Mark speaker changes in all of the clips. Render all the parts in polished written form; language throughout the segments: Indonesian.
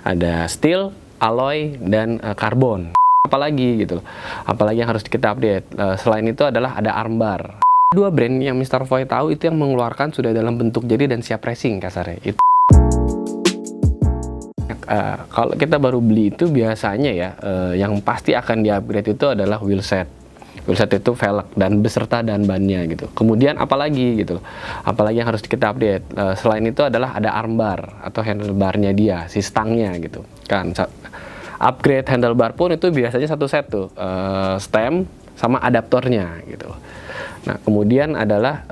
Speaker 1: Ada steel, alloy, dan karbon. Apalagi gitu, apalagi yang harus kita update. Selain itu adalah ada armbar. Dua brand yang Mr. Foy tahu itu yang mengeluarkan sudah dalam bentuk jadi dan siap racing kasarnya. Itu kalau kita baru beli itu biasanya ya, yang pasti akan di-upgrade itu adalah wheelset. Wheelset itu velg dan beserta dan bannya gitu. Kemudian apalagi gitu, apalagi yang harus kita update. Selain itu adalah ada armbar atau handlebarnya dia, si stangnya gitu kan. Upgrade handlebar pun itu biasanya satu set tuh, stem sama adaptornya gitu. Nah kemudian adalah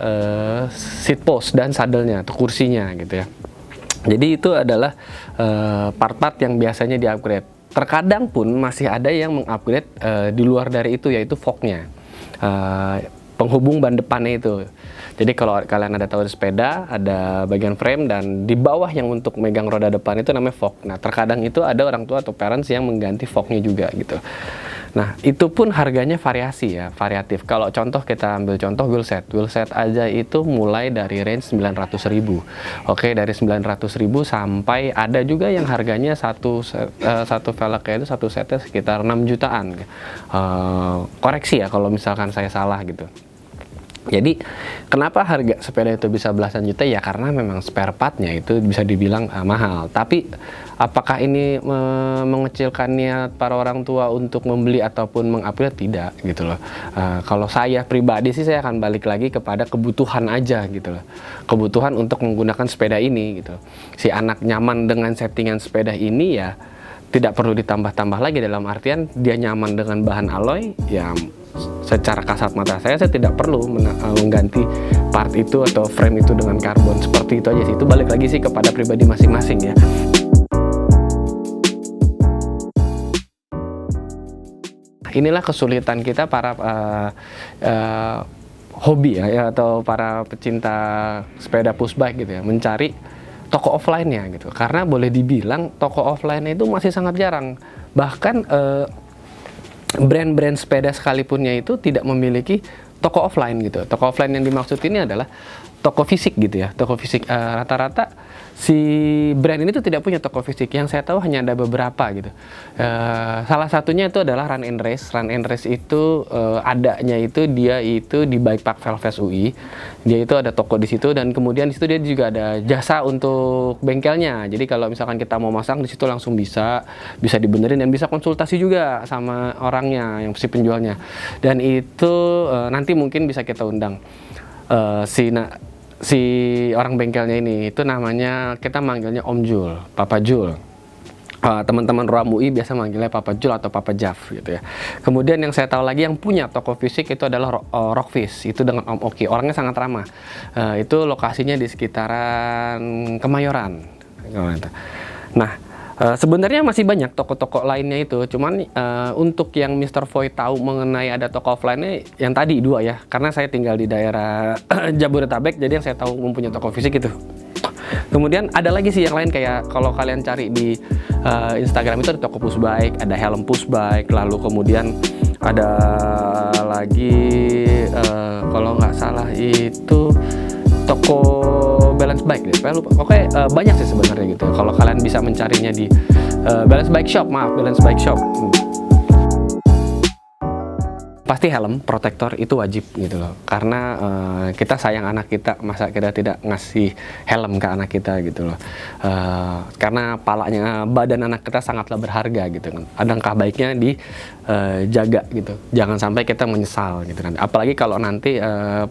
Speaker 1: seat post dan saddle-nya atau kursinya gitu ya. Jadi itu adalah part-part yang biasanya di-upgrade. Terkadang pun masih ada yang mengupgrade di luar dari itu, yaitu forknya, penghubung ban depannya itu. Jadi kalau kalian ada tahu sepeda, ada bagian frame dan di bawah yang untuk megang roda depan itu namanya fork. Nah terkadang itu ada orang tua atau parents yang mengganti forknya juga gitu. Nah itu pun harganya variasi ya, variatif. Kalau contoh kita ambil contoh wheelset aja itu mulai dari range 900.000. Oke, dari 900.000 sampai ada juga yang harganya satu velgnya itu satu setnya sekitar 6 jutaan. Koreksi ya kalau misalkan saya salah gitu. Jadi kenapa harga sepeda itu bisa belasan juta? Ya karena memang spare partnya itu bisa dibilang mahal. Tapi apakah ini mengecilkan niat para orang tua untuk membeli ataupun mengupgrade? Tidak gitu loh. Kalau saya pribadi sih saya akan balik lagi kepada kebutuhan aja gitu loh. Kebutuhan untuk menggunakan sepeda ini gitu. Si anak nyaman dengan settingan sepeda ini ya tidak perlu ditambah-tambah lagi, dalam artian dia nyaman dengan bahan alloy ya. Secara kasat mata saya tidak perlu mengganti part itu atau frame itu dengan karbon, seperti itu aja sih. Itu balik lagi sih kepada pribadi masing-masing ya. Inilah kesulitan kita para hobi ya atau para pecinta sepeda push bike gitu ya, mencari toko offline-nya gitu. Karena boleh dibilang toko offline-nya itu masih sangat jarang. Bahkan brand-brand sepeda sekalipunnya itu tidak memiliki toko offline gitu. Toko offline yang dimaksud ini adalah toko fisik gitu ya. Toko fisik, rata-rata si brand ini tuh tidak punya toko fisik. Yang saya tahu hanya ada beberapa gitu. Salah satunya itu adalah Run and Race. Run and Race itu adanya itu dia itu di Bike Park Velves UI. Dia itu ada toko di situ dan kemudian di situ dia juga ada jasa untuk bengkelnya. Jadi kalau misalkan kita mau masang di situ langsung bisa dibenerin dan bisa konsultasi juga sama orangnya yang si penjualnya. Dan itu nanti mungkin bisa kita undang si orang bengkelnya ini. Itu namanya, kita manggilnya Om Jul, Papa Jul. Teman-teman Ruam UI biasa manggilnya Papa Jul atau Papa Jaf gitu ya. Kemudian yang saya tahu lagi yang punya toko fisik itu adalah Rockfish, itu dengan Om Oki. Orangnya sangat ramah. Itu lokasinya di sekitaran Kemayoran. Nah, sebenarnya masih banyak toko-toko lainnya itu, cuman untuk yang Mr. Foy tahu mengenai ada toko offline-nya yang tadi dua ya, karena saya tinggal di daerah Jabodetabek, jadi yang saya tahu mempunyai toko fisik itu. Kemudian ada lagi sih yang lain, kayak kalau kalian cari di Instagram itu ada toko push bike, ada helm push bike, lalu kemudian ada lagi kalau nggak salah itu toko balance bike deh, saya lupa. Oke, banyak sih sebenarnya gitu. Kalau kalian bisa mencarinya di balance bike shop. Pasti helm protektor itu wajib gitu loh. Karena kita sayang anak kita, masa kita tidak ngasih helm ke anak kita gitu loh. Karena badan anak kita sangatlah berharga gitu kan. Alangkah baiknya dijaga gitu. Jangan sampai kita menyesal gitu kan. Apalagi kalau nanti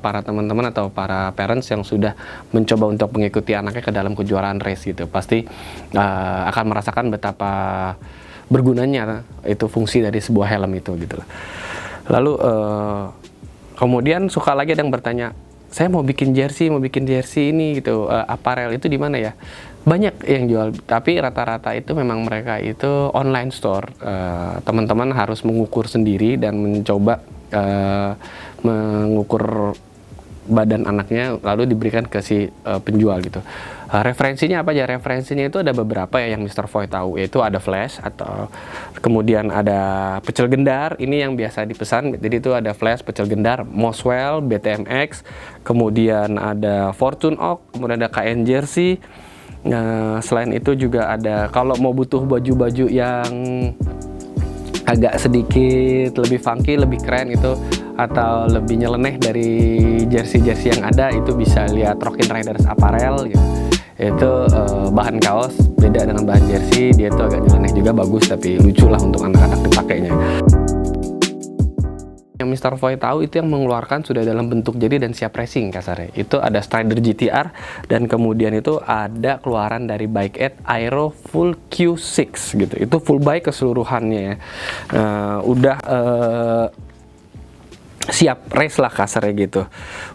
Speaker 1: para teman-teman atau para parents yang sudah mencoba untuk mengikuti anaknya ke dalam kejuaraan race gitu, pasti akan merasakan betapa bergunanya itu fungsi dari sebuah helm itu gitu loh. Lalu kemudian suka lagi ada yang bertanya, saya mau bikin jersey ini gitu, aparel itu di mana ya? Banyak yang jual, tapi rata-rata itu memang mereka itu online store. Teman-teman harus mengukur sendiri dan mencoba mengukur badan anaknya lalu diberikan ke si penjual gitu. Referensinya apa aja? Referensinya itu ada beberapa ya yang Mr. Foy tahu, yaitu ada flash, atau kemudian ada pecel gendar, ini yang biasa dipesan. Jadi itu ada flash, pecel gendar, Moswell, BTMX, kemudian ada Fortune Oak, kemudian ada KN Jersey, Selain itu juga ada, kalau mau butuh baju-baju yang agak sedikit lebih funky, lebih keren itu, atau lebih nyeleneh dari jersey-jersey yang ada, itu bisa lihat Rockin Riders Apparel gitu. Itu bahan kaos, beda dengan bahan jersey, dia tuh agak nyeleneh juga, bagus tapi lucu lah untuk anak-anak dipakainya. Yang Mr. Foy tahu itu yang mengeluarkan sudah dalam bentuk jadi dan siap racing kasarnya. Itu ada Strider GTR, dan kemudian itu ada keluaran dari Bike8 Aero Full Q6 gitu. Itu full bike keseluruhannya ya. Udah siap race lah kasarnya gitu.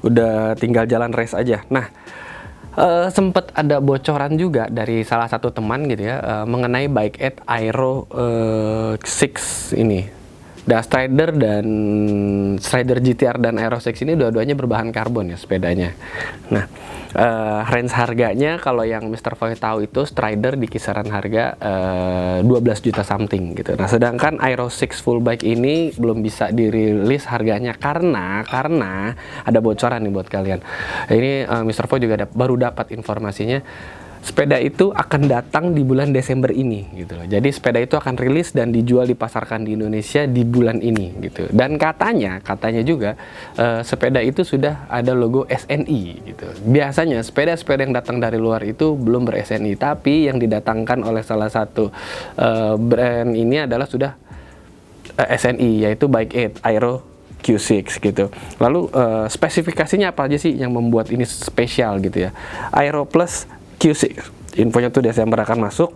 Speaker 1: Udah tinggal jalan race aja. Nah, sempet ada bocoran juga dari salah satu teman gitu ya, mengenai Bike8 Aero 6 ini. Strider dan Strider GTR dan Aero 6 ini dua-duanya berbahan karbon ya sepedanya. Nah, range harganya kalau yang Mr. Foy tahu itu Strider di kisaran harga 12 juta something gitu. Nah, sedangkan Aero 6 full bike ini belum bisa dirilis harganya karena ada bocoran nih buat kalian. Ini Mr. Foy juga baru dapat informasinya. Sepeda itu akan datang di bulan Desember ini gitu loh. Jadi sepeda itu akan rilis dan dijual, dipasarkan di Indonesia di bulan ini gitu. Dan katanya juga sepeda itu sudah ada logo SNI gitu. Biasanya sepeda-sepeda yang datang dari luar itu belum ber-SNI, tapi yang didatangkan oleh salah satu brand ini adalah sudah SNI, yaitu Bike8 Aero Q6 gitu. Lalu spesifikasinya apa aja sih yang membuat ini spesial gitu ya? Aero Plus Q6, infonya tuh Desember akan masuk.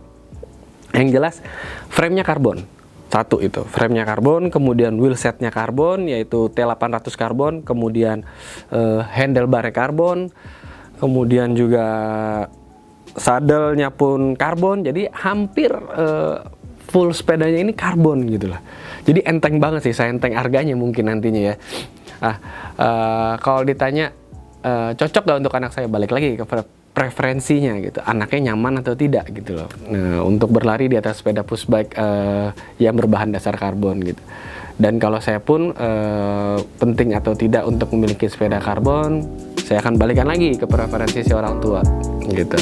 Speaker 1: Yang jelas frame-nya karbon. Satu itu, frame-nya karbon, kemudian wheelset-nya karbon, yaitu T800 karbon, kemudian handlebar-nya karbon, kemudian juga saddle-nya pun karbon. Jadi hampir full sepedanya ini karbon gitu lah. Jadi enteng banget sih, enteng harganya mungkin nantinya ya. Kalau ditanya cocok gak untuk anak saya, balik lagi ke preferensinya gitu, anaknya nyaman atau tidak gitu loh. Nah, untuk berlari di atas sepeda push bike yang berbahan dasar karbon gitu. Dan kalau saya pun penting atau tidak untuk memiliki sepeda karbon, saya akan balikan lagi ke preferensi si orang tua gitu.